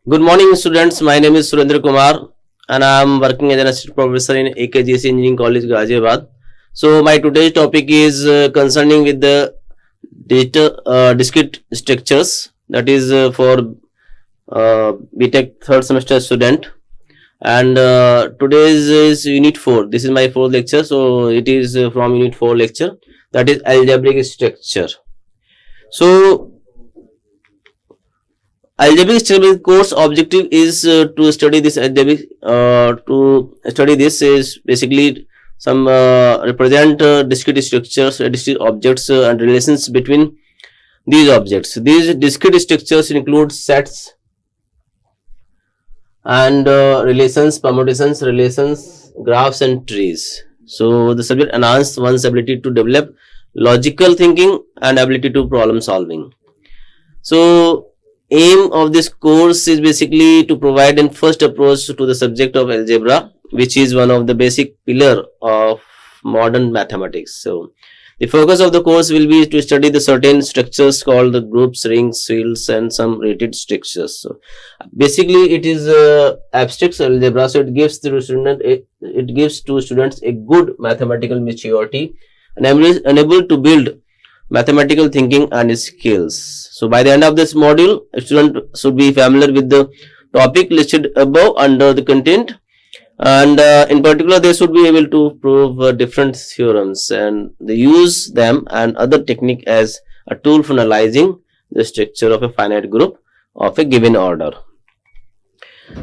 Good morning, students. My name is Surendra Kumar, and I am working as an assistant professor in AKGEC Engineering College, Ghaziabad. So, my today's topic is concerning with the discrete structures. That is for BTech third semester student. And today's is Unit 4. This is my fourth lecture. So, it is from Unit 4 lecture. That is algebraic structure. So, algebraic structure course objective is to study this algebraic. To study this is basically some represent discrete structures, discrete objects, and relations between these objects. These discrete structures include sets and relations, permutations, relations, graphs, and trees. So the subject enhance one's ability to develop logical thinking and ability to problem solving. So aim of this course is basically to provide a first approach to the subject of algebra, which is one of the basic pillar of modern mathematics. So the focus of the course will be to study the certain structures called the groups, rings, fields, and some related structures. So basically it is abstract algebra, so it gives to students a good mathematical maturity and unable to build mathematical thinking and skills. So by the end of this module, a student should be familiar with the topic listed above under the content, and in particular they should be able to prove different theorems and they use them and other technique as a tool for analyzing the structure of a finite group of a given order.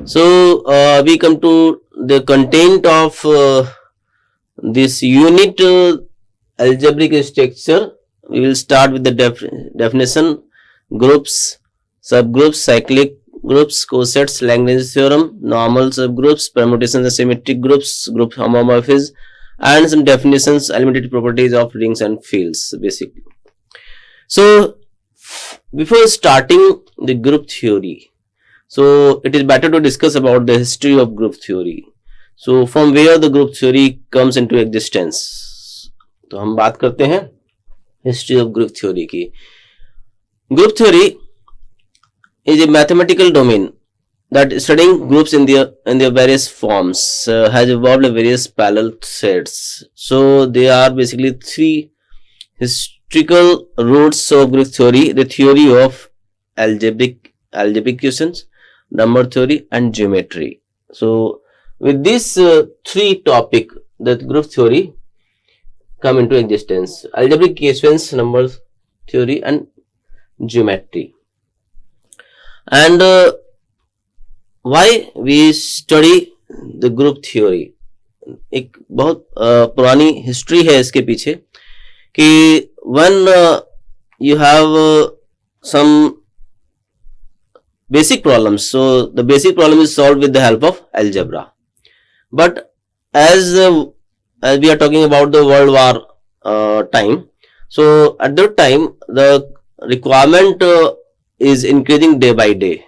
So we come to the content of this unit, algebraic structure. We will start with the definition, groups, subgroups, cyclic groups, cosets, Lagrange theorem, normal subgroups, permutations and symmetric groups, group homomorphisms, and some definitions, elementary properties of rings and fields basically. So before starting the group theory, so it is better to discuss about the history of group theory. So from where the group theory comes into existence. तो हम बात करते हैं history of group theory की. Group theory is a mathematical domain that studying groups in their various forms has evolved various parallel threads. So there are basically three historical roots of group theory: the theory of algebraic equations, number theory, and geometry. So with these three topic, the group theory come into existence: algebraic equations, number theory, and geometry. And why we study the group theory? एक बहुत पुरानी history है इसके पीछे कि when you have some basic problems, so the basic problem is solved with the help of algebra. But as we are talking about the World War time, so at that time the requirement is increasing day by day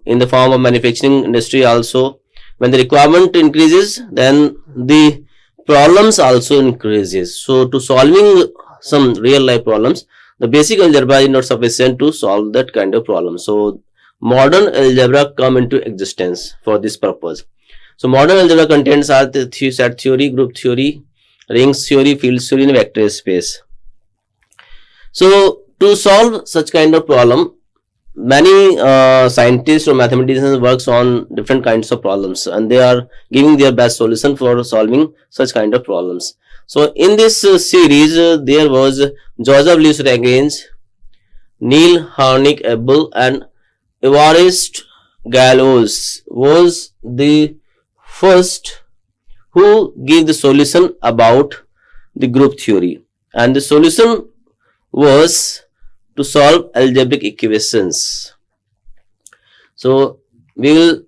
in the form of manufacturing industry also. When the requirement increases, then the problems also increases. So to solving some real life problems, the basic algebra is not sufficient to solve that kind of problem. So modern algebra come into existence for this purpose. So modern algebra contains are the set theory, group theory, rings theory, field theory, and vector space. So to solve such kind of problem, many scientists or mathematicians works on different kinds of problems, and they are giving their best solution for solving such kind of problems. So in this series, there was Joseph Louis Lagrange, Neil Harnick Abel, and Évariste Galois was the first who gave the solution about the group theory, and the solution was to solve algebraic equations. So we will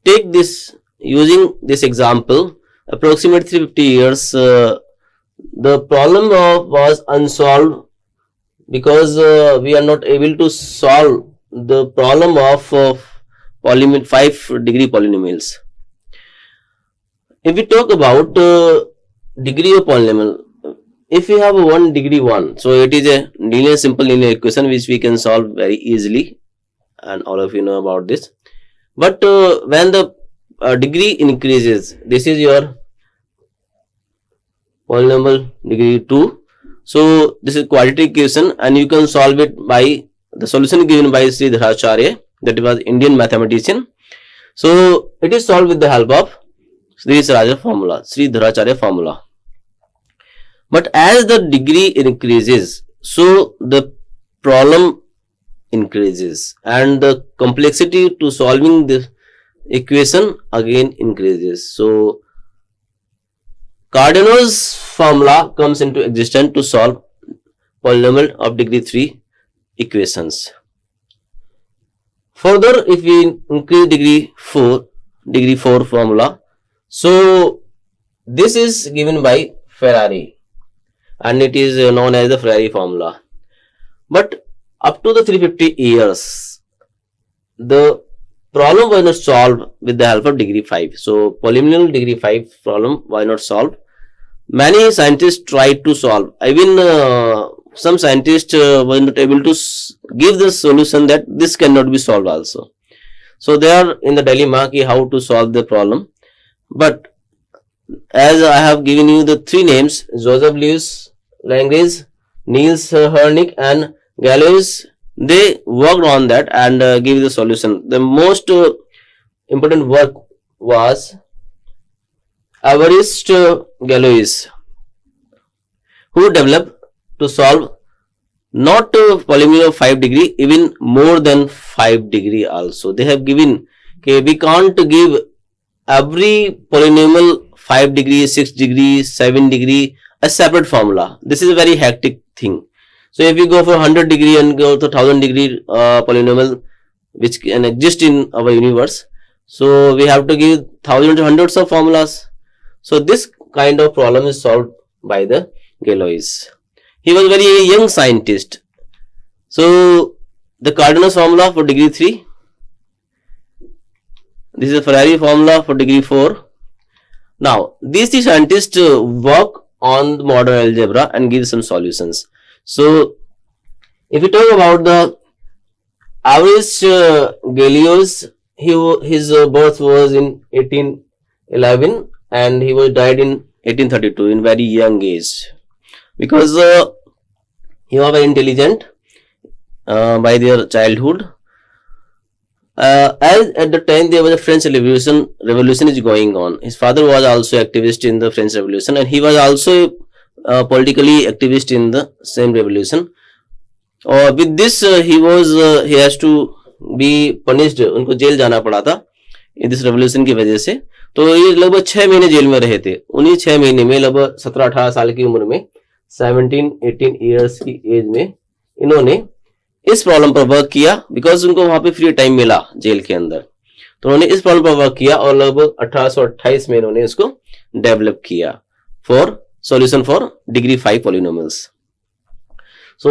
take this using this example. Approximately 350 years, the problem was unsolved because we are not able to solve the problem of 5-degree polynomials. If we talk about degree of polynomial, if we have a 1 degree 1, so it is a simple linear equation which we can solve very easily, and all of you know about this. But when the degree increases, this is your polynomial degree 2. So this is quadratic equation, and you can solve it by the solution given by Sridharacharya, that was Indian mathematician. So it is solved with the help of Sridharacharya formula. But as the degree increases, so the problem increases and the complexity to solving the equation again increases. So Cardano's formula comes into existence to solve polynomial of degree 3 equations. Further, if we increase degree 4 formula, so this is given by Ferrari and it is known as the Ferrari formula. But up to the 350 years, the problem was not solved with the help of degree 5. So polynomial degree 5 problem was not solved. Many scientists tried to solve. Even some scientists were not able to give the solution that this cannot be solved also. So they are in the dilemma how to solve the problem. But as I have given you the 3 names, Joseph Louis Lagrange, Niels Hernig and Galois, they worked on that and gave the solution. The most important work was Évariste Galois, who developed to solve not polynomial of 5 degree, even more than 5 degree also. They have given, okay, we can't give every polynomial 5 degree, 6 degree, 7 degree a separate formula. This is a very hectic thing. So if you go for 100 degree and go to 1000 degree polynomial which can exist in our universe, so we have to give thousands and hundreds of formulas. So this kind of problem is solved by the Galois. He was very young scientist. So the Cardano's formula for degree 3. This is a Ferrari formula for degree 4. Now these 3 scientists work on the modern algebra and give some solutions. So if we talk about the Évariste Galois, his birth was in 1811 and he was died in 1832 in very young age, because he was very intelligent by their childhood. As at the time there was a French revolution is going on. His father was also activist in the French Revolution and he was also politically activist in the same revolution. With this he has to be punished. उनको jail जाना पड़ा था इस revolution की वजह से. तो ये लगभग 6 महीने जेल में रहे थे. उन्हीं 6 महीने में लगभग 17-18 साल की उम्र में 17-18 इयर्स की एज में इन्होंने इस प्रॉब्लम पर वर्क किया, बिकॉज उनको वहां पे फ्री टाइम मिला जेल के अंदर. तो उन्होंने इस प्रॉब्लम पर वर्क किया और लगभग 1828 में इन्होंने इसको डेवलप किया for solution for degree 5 polynomials. So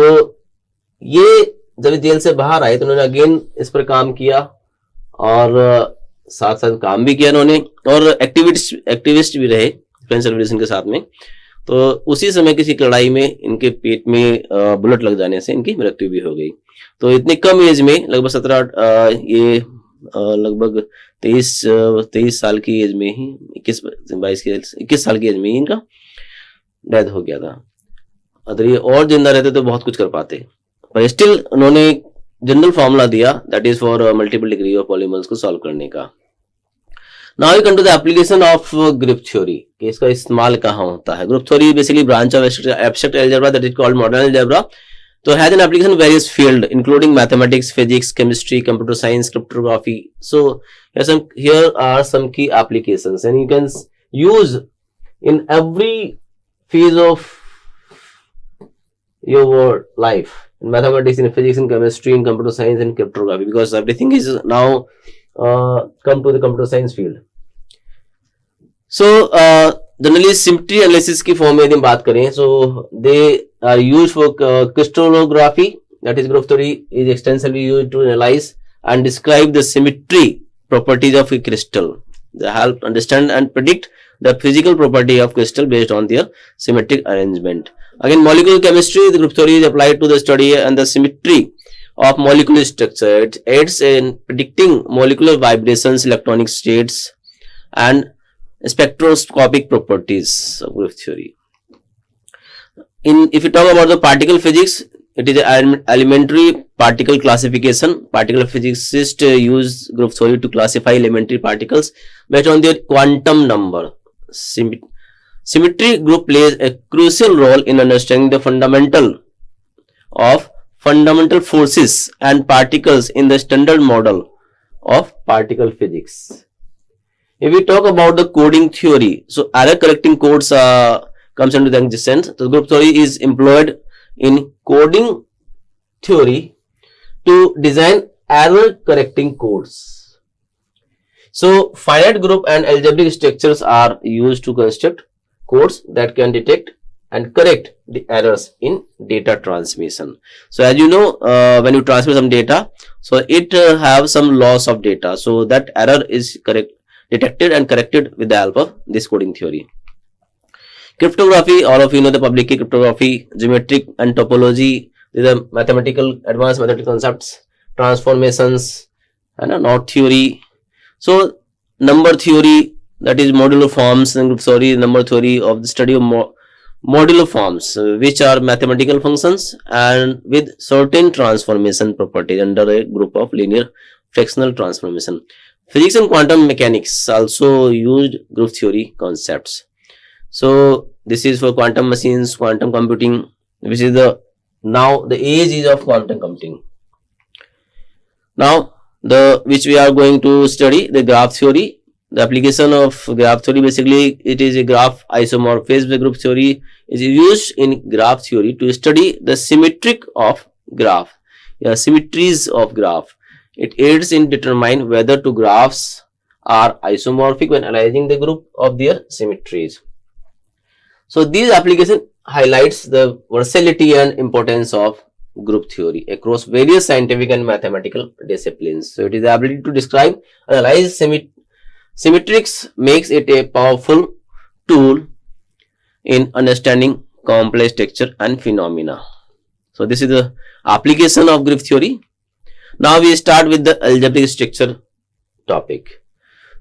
ये जब जेल से बाहर आए तो उन्होंने अगेन इस पर काम किया और साथ साथ काम भी किया इन्होंने, और एक्टिविस्ट भी रहे फ्रेंच रेवोल्यूशन के साथ में. तो उसी समय किसी लड़ाई में इनके पेट में बुलेट लग जाने से इनकी मृत्यु भी हो गई. तो इतने कम एज में लगभग 23 साल की एज में ही 21 साल की एज में ही इनका डेथ हो गया था. अगर ये और जिंदा रहते तो बहुत कुछ कर पाते, पर स्टिल उन्होंने जनरल फॉर्मूला दिया that is for multiple degree of polymers को सॉल्व करने का. Now we come to the application of group theory कि इसका इस्तेमाल कहाँ होता है. Group theory basically branch of abstract algebra that is called modern algebra. तो has an application various field including mathematics, physics, chemistry, computer science, cryptography. So here are some key applications and you can use in every phase of your life in mathematics, in physics, in chemistry, in computer science, and cryptography, because everything is now come to the computer science field. So generally symmetry analysis की form में यदि हम बात करें, so they are used for crystallography, that is group theory is extensively used to analyze and describe the symmetry properties of a crystal. They help understand and predict the physical property of crystal based on their symmetric arrangement. Again, molecular chemistry, the group theory is applied to the study and the symmetry of molecular structure. It aids in predicting molecular vibrations, electronic states, and spectroscopic properties of group theory. If you talk about the particle physics, it is an elementary particle classification. Particle physicists use group theory to classify elementary particles based on their quantum number. Symmetry group plays a crucial role in understanding the fundamental forces and particles in the standard model of particle physics. If we talk about the coding theory, so error correcting codes comes into the existence. So group theory is employed in coding theory to design error correcting codes. So finite group and algebraic structures are used to construct codes that can detect and correct the errors in data transmission. So as you know, when you transmit some data, so it have some loss of data. So that error is detected and corrected with the help of this coding theory. Cryptography, all of you know the public key cryptography, geometric and topology. These are advanced mathematical concepts, transformations, and knot theory. So number theory, that is modular forms, and group theory, number theory of the study of modular forms, which are mathematical functions and with certain transformation properties under a group of linear fractional transformation. Physics and quantum mechanics also used group theory concepts. So this is for quantum machines, quantum computing, which is now the age is of quantum computing. Now which we are going to study the graph theory. The application of graph theory, basically it is a graph isomorphism. Group theory is used in graph theory to study the symmetric of graph, symmetries of graph. It aids in determining whether two graphs are isomorphic when analyzing the group of their symmetries. So these application highlights the versatility and importance of group theory across various scientific and mathematical disciplines. So it is the ability to describe, analyze symmetrics makes it a powerful tool in understanding complex structure and phenomena. So this is the application of group theory. Now we start with the algebraic structure topic.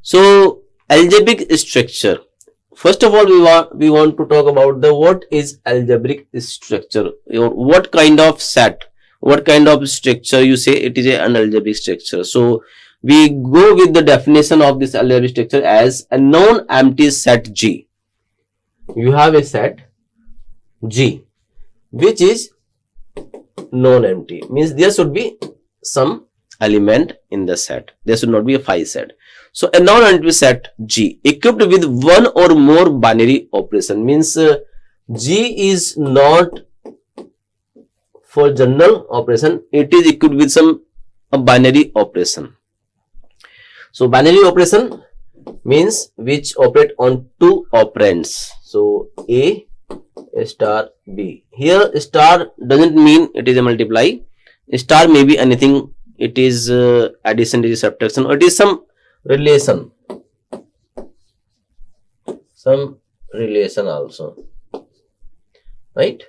So algebraic structure. First of all, we want to talk about what is algebraic structure, or what kind of set, what kind of structure you say it is an algebraic structure. So we go with the definition of this algebraic structure as a non-empty set G. You have a set G which is non-empty, means there should be some element in the set. There should not be a phi set. So a non-empty set G equipped with one or more binary operation, means G is not for general operation, it is equipped with a binary operation. So binary operation means which operate on two operands. So A star B. Here star doesn't mean it is a multiply. Star may be anything. It is addition, it is subtraction, or it is some relation also, right?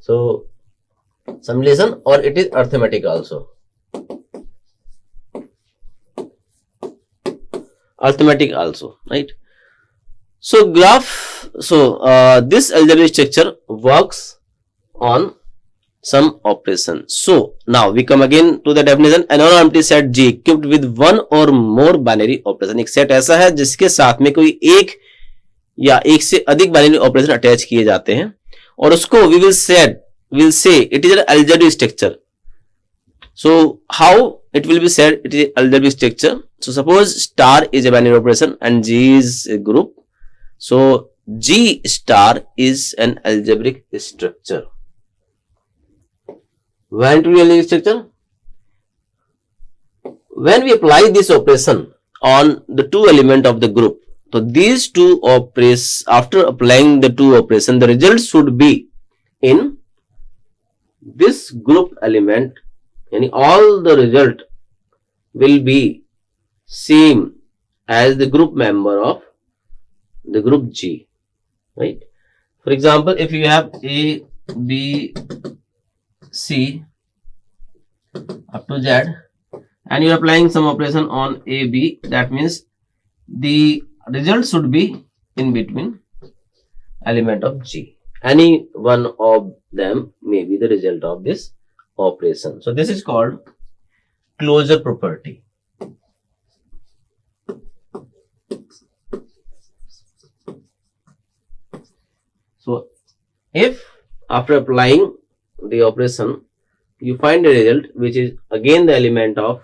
So some relation, or it is arithmetic also, right? So graph, this algebraic structure works on some operation. So now we come again to the definition. A non-empty set G equipped with one or more binary operation. एक set ऐसा है जिसके साथ में कोई एक या एक से अधिक बाइनरी ऑपरेशन अटैच किए जाते हैं, और उसको we will say it is an algebraic structure. So how it will be said it is an algebraic structure? So suppose star is a binary operation and G is a group. So G star is an algebraic structure. When to algebraic structure? When we apply this operation on the two element of the group, so these two operations, after applying the two operations, the result should be in this group element, and all the result will be same as the group member of the group G, right? For example, if you have A, B, C, up to Z, and you are applying some operation on A, B, that means the result should be in between element of G. Any one of them may be the result of this operation. So this is called closure property. So if after applying the operation you find a result which is again the element of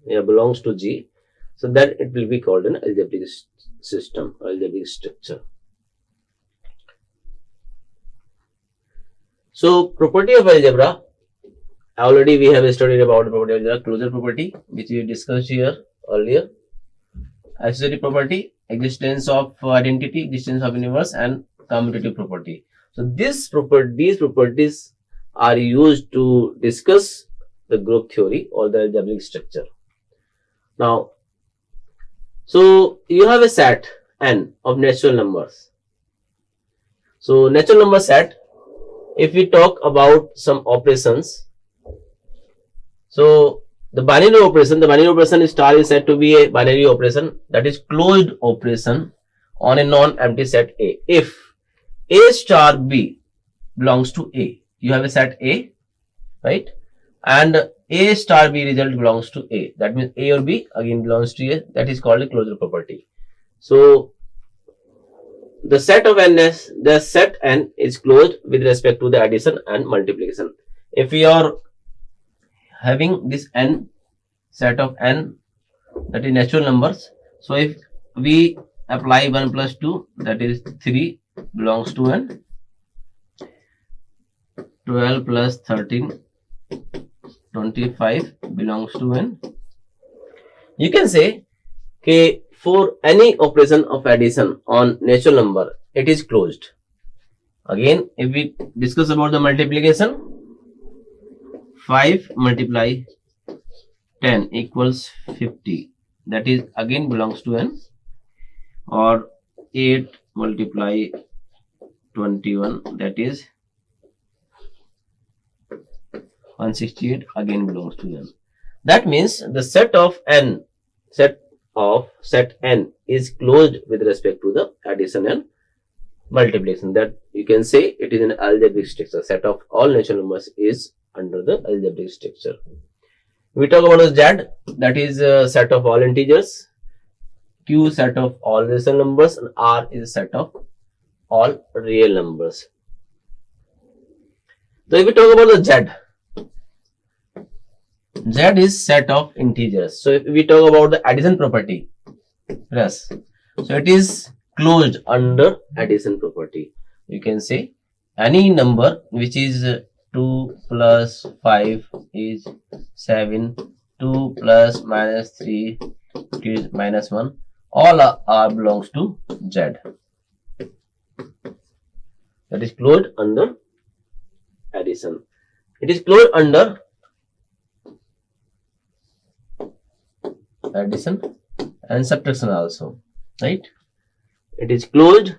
belongs to G, so that it will be called an algebraic system, algebraic structure. So property of algebra, already we have studied about the property of algebra, closure property, which we discussed here earlier, accessory property, existence of identity, existence of universe, and commutative property. So these properties are used to discuss the group theory or the algebraic structure. Now, so you have a set n of natural numbers. So natural number set, if we talk about some operations, so the binary operation star is said to be a binary operation, that is closed operation on a non-empty set A. If A star B belongs to A, you have a set A, right? And A star B result belongs to A. That means A or B again belongs to A. That is called a closure property. So the set of n is closed with respect to the addition and multiplication. If we are having this n, set of n, that is natural numbers. So if we apply 1 plus 2, that is 3 belongs to n, 12 plus 13, 25 belongs to n. You can say, okay, for any operation of addition on natural number, it is closed. Again, if we discuss about the multiplication, 5 multiply 10 equals 50, that is again belongs to n, or 8 multiply 21, that is 168, again belongs to n. That means the set of n is closed with respect to the addition and multiplication. That you can say it is an algebraic structure. Set of all natural numbers is under the algebraic structure. We talk about the Z, that is a set of all integers, Q set of all rational numbers, and R is a set of all real numbers. So if we talk about the Z is set of integers. So if we talk about the addition property, plus, so it is closed under addition property. You can say any number which is 2 plus 5 is 7, 2 plus minus 3 is minus 1, all are belongs to Z. That is closed under addition. It is closed under addition and subtraction also, right? It is closed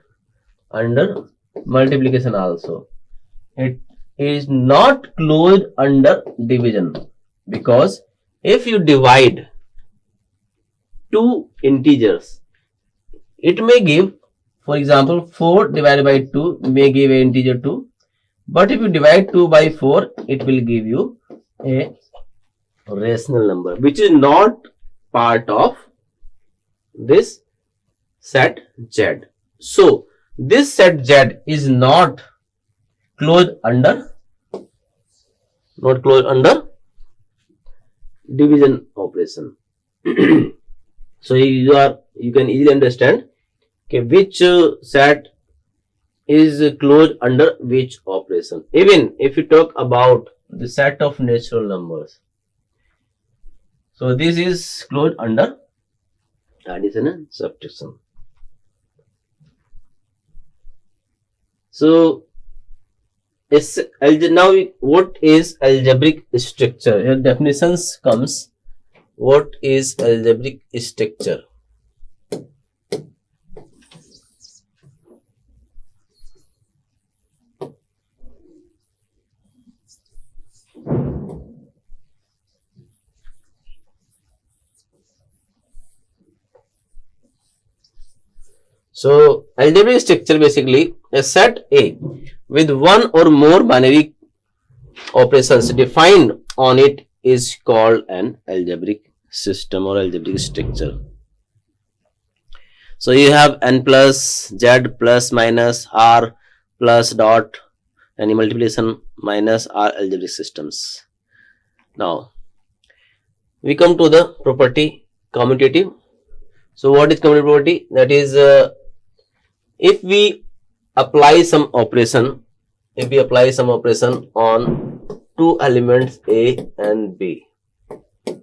under multiplication also. It is not closed under division, because if you divide two integers, it may give, for example, 4 divided by 2 may give an integer 2, but if you divide 2 by 4, it will give you a rational number which is not part of this set Z. So this set Z is not closed under division operation. So you can easily understand, okay, which set is closed under which operation. Even if you talk about the set of natural numbers, so this is closed under addition and subtraction. So now what is algebraic structure? Here definitions comes. What is algebraic structure? So algebraic structure basically a set A with one or more binary operations defined on it is called an algebraic system or algebraic structure. So you have n plus z plus minus r plus dot any multiplication minus r algebraic systems. Now we come to the property commutative. So what is commutative property? That is if we apply some operation on two elements A and B,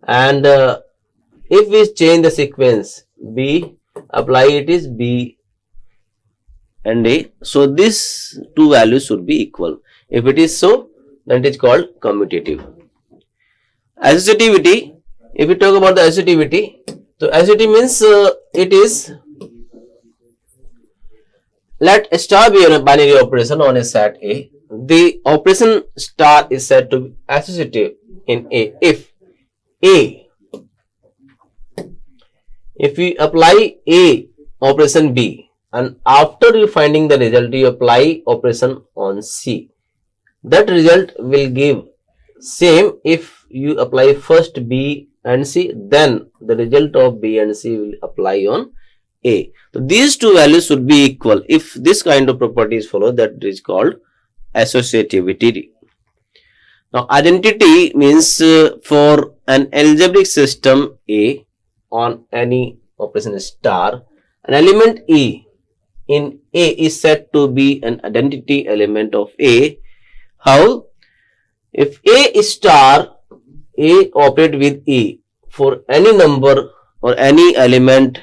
and if we change the sequence B, apply it is B and A, so these two values should be equal. If it is so, then it is called commutative. Associativity, if we talk about the associativity, so associativity means it is, let star be a binary operation on a set A. The operation star is said to be associative in A if we apply A operation B and after you finding the result you apply operation on C, that result will give same if you apply first B and C, then the result of B and C will apply on A. So these two values should be equal. If this kind of property is followed, that is called associativity. Now identity means for an algebraic system A on any operation star, an element E in A is said to be an identity element of A. How? If A star A operate with E for any number or any element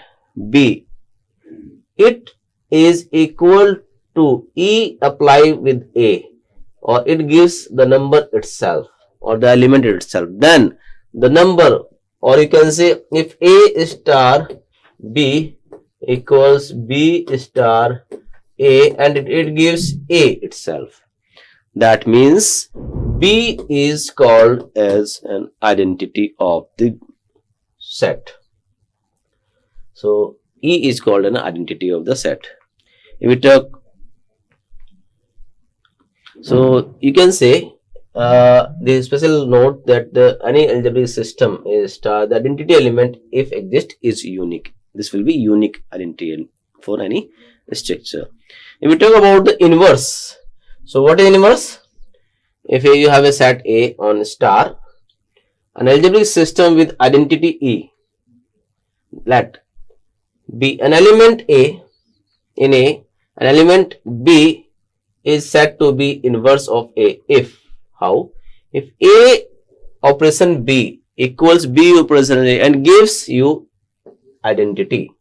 B, it is equal to E apply with A, or it gives the number itself or the element itself. Then the number, or you can say if A star B equals B star A and it gives A itself, that means B is called as an identity of the set. So E is called an identity of the set. If we talk, so you can say the special note that any algebraic system is star, the identity element if exist is unique. This will be unique identity for any structure. If we talk about the inverse, so what is inverse? If you have a set A on star, an algebraic system with identity E, let be an element A in A, an element B is said to be inverse of A if, how? If A operation B equals B operation A and gives you identity.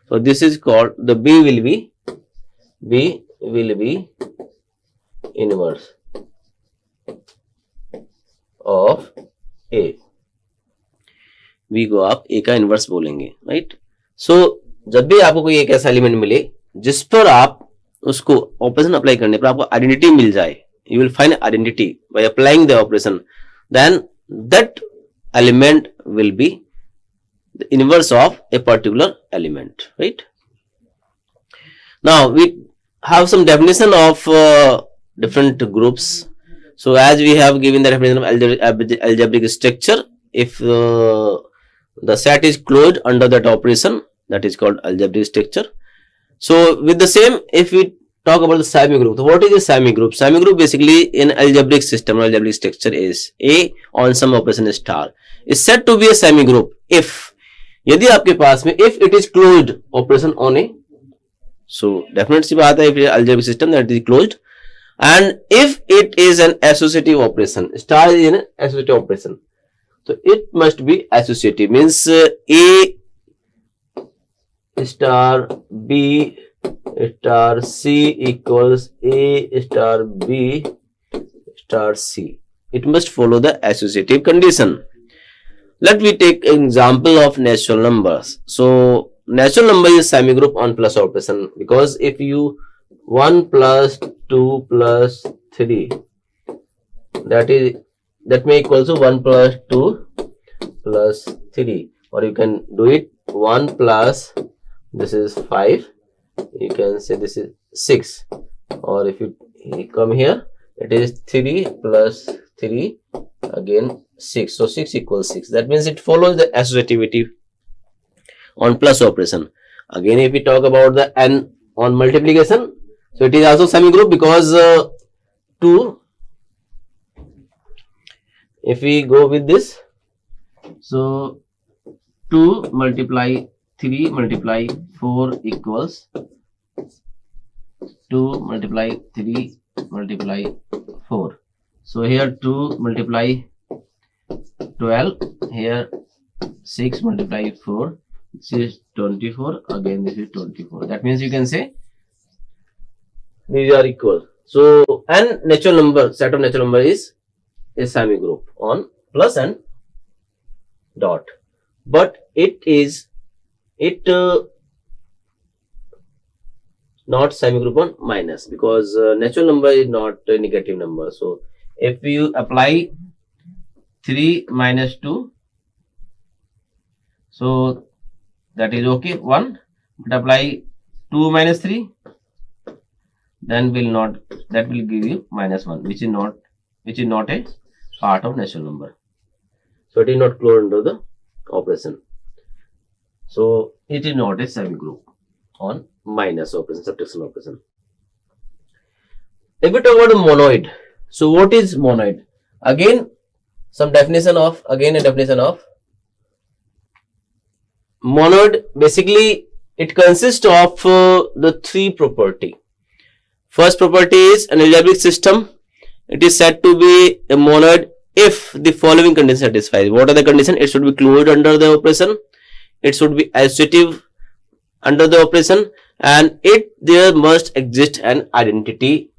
So this is called, the B will be inverse of A. B को आप A का inverse बोलेंगे, right? सो जब भी आपको कोई एक ऐसा एलिमेंट मिले जिस पर आप उसको ऑपरेशन अप्लाई करने पर आपको आइडेंटिटी मिल जाए, you will find identity by applying the operation, then that element will be the inverse of a particular element, right? Now we have some definition of different groups. So as we have given the definition of algebraic structure, if the set is closed under that operation, that is called algebraic structure. So with the same, if we talk about the semi-group, so what is a semi-group? Semi-group basically in algebraic system or algebraic structure is A on some operation star is said to be a semi-group if, यदि आपके पास में if it is closed operation on A, so definitely सी बात है, if it is algebraic system that is closed, and if it is an associative operation, star is an associative operation, so it must be associative, means A star B star C equals A star B star C. It must follow the associative condition. Let me take an example of natural numbers. So natural number is semi-group on plus operation, because if you 1 plus 2 plus 3, that may equal to 1 plus 2 plus 3, or you can do it 1 plus, this is 5 you can say this is 6, or if you come here, it is 3 plus 3 again 6. So 6 equals 6. That means it follows the associativity on plus operation. Again, if we talk about the n on multiplication, so it is also semi-group because 2, if we go with this, so 2 multiply 3 multiply 4 equals 2 multiply 3 multiply 4. So here 2 multiply 12, here 6 multiply 4, this is 24, again this is 24. That means you can say these are equal. So n natural number, set of natural number is a semi-group on plus and dot, but it not semi-group on minus, because natural number is not a negative number. So if you apply 3 minus 2, so that is okay, 1, but apply 2 minus 3, then that will give you minus 1, which is not a part of natural number. So it is not closed under the operation. So it is not a semi-group on minus operation, subtraction operation. If we talk about the monoid, so what is monoid? Again, a definition of monoid. Basically, it consists of the 3 property. First property is an algebraic system. It is said to be a monoid if the following conditions satisfied. What are the conditions? It should be closed under the operation, it should be associative under the operation, and there must exist an identity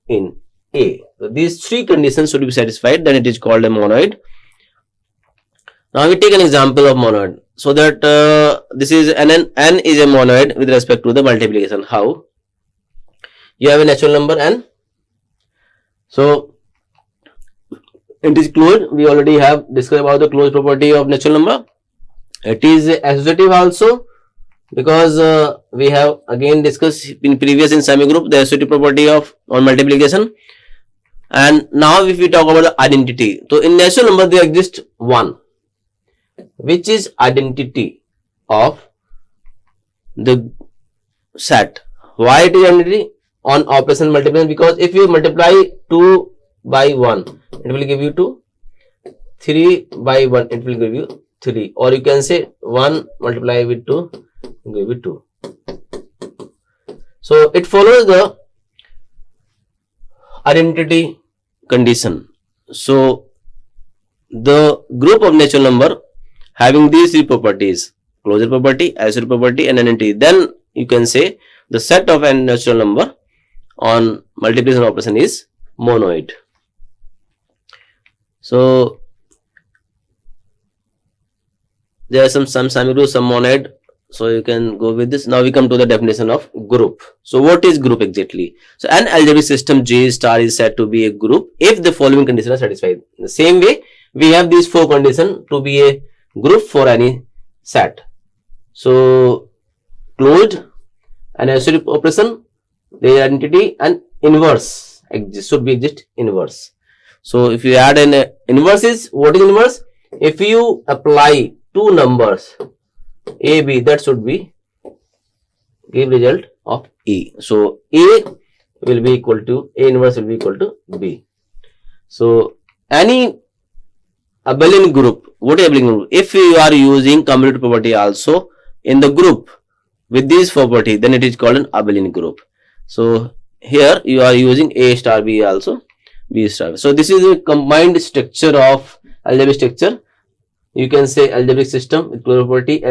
in A. So these 3 conditions should be satisfied, then it is called a monoid. Now we take an example of monoid. So that this is n is a monoid with respect to the multiplication. How? You have a natural number n, so it is closed. We already have discussed about the closed property of natural number. It is associative also, because we have again discussed in previous in semi-group the associative property of on multiplication. And now if we talk about the identity, so in natural number there exists 1, which is identity of the set. Why it is identity on operation multiplication? Because if you multiply 2 by 1, it will give you 2, 3 by 1, it will give you 3, or you can say 1 multiply with 2, give you 2. So it follows the identity condition. So the group of natural number having these 3 properties, closure property, associative property, and identity, then you can say the set of n natural number on multiplication operation is monoid. So there are some semi-group, some monoid, so you can go with this. Now we come to the definition of group. So what is group exactly? So an algebraic system J star is said to be a group if the following conditions are satisfied. In the same way, we have these 4 conditions to be a group for any set. So closed, an associative operation, the identity, and inverse should be exist inverse. So if you add an inverse, is what is inverse? If you apply 2 numbers A, B, that should be give result of E. So A will be equal to A inverse will be equal to B. So any abelian group, what is abelian group? If you are using commutative property also in the group with this property, then it is called an abelian group. So here you are using A star B also B star. So this is a combined structure of algebraic structure. You can say algebraic system with closure property,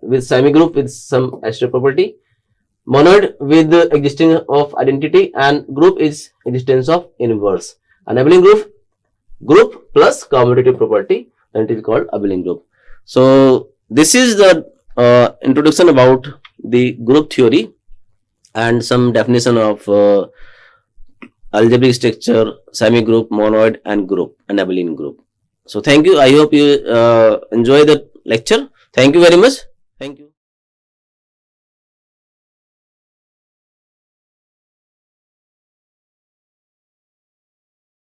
with semi-group with some associative property, monoid with the existence of identity, and group is existence of inverse. An abelian group plus commutative property, and it is called abelian group. So this is the introduction about the group theory and some definition of algebraic structure, semi-group, monoid, and group, and abelian group. So thank you. I hope you enjoy the lecture. Thank you very much. Thank you.